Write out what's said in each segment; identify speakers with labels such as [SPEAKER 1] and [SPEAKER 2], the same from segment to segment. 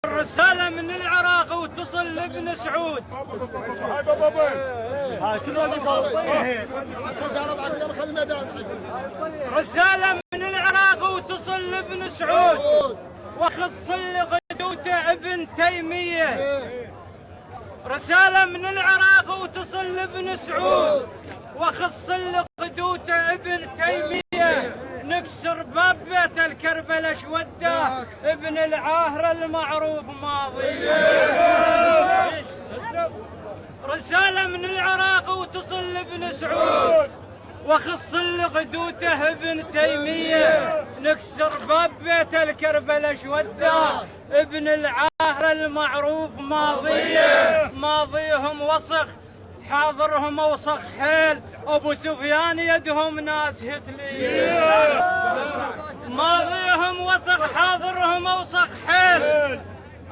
[SPEAKER 1] الرسالة من العراق وتصل لابن سعود. رسالة من العراق وتصل لابن سعود وخص لقدوته ابن تيمية. رسالة من العراق وتصل لابن سعود وخص لقدوته ابن تيمية. نكسر باب بيت الكربلة شوده ابن العاهرة المعروف ماضي. رسالة من العراق وتصل لابن سعود وخص لقدوته ابن تيمية. نكسر باب بيت الكربلة شوده ابن العاهرة المعروف ماضية. ماضيهم وسخ حاضرهم اوسخ حيل. ابو سفيان يدهم ناس هتلية. ماضيهم وسخ حاضرهم اوسخ حيل.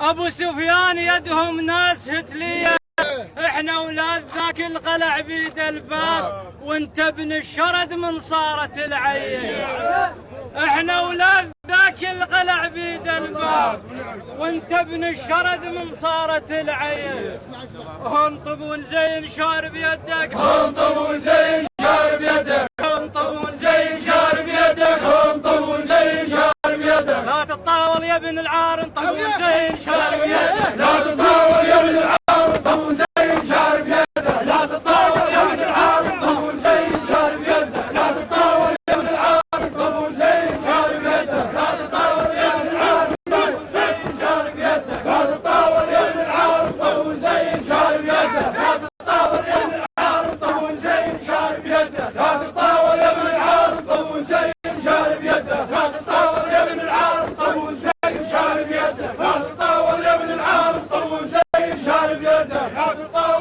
[SPEAKER 1] ابو سفيان يدهم ناس هتلية. احنا اولاد ذاك القلع بيد الباب وانت ابن الشرد من صارت العين. احنا اولاد ذاك القلع بيد الباب وانت ابن الشرد من صارت العين. هم طبون زين شارب يدك. هم طبون زين شارب يدك. هم طبون زين شارب يدك. هم طبون زين شارب يدك. لا تطاول يا ابن العار طبون زين شارب يدك. لا تطاول يا ابن العار طبون زين شارب يدك. لا تطاول يا ابن العار طبون زين شارب يدك. لا تطاول يا ابن العار طبون زين شارب يدك. لا تطاول يا ابن العار طبون زين شارب يدك. لا تطاول يا ابن العار طبون زين شارب يدك. لا تطاول يا ابن العار طبون زين شارب يدك. لا تطاول يا ابن العار طبون زين شارب يدك. لا تطاول يا ابن العار طبون زين شارب يدك. لا تطاول يا ابن العار طبون زين شارب يدك. لا تطاول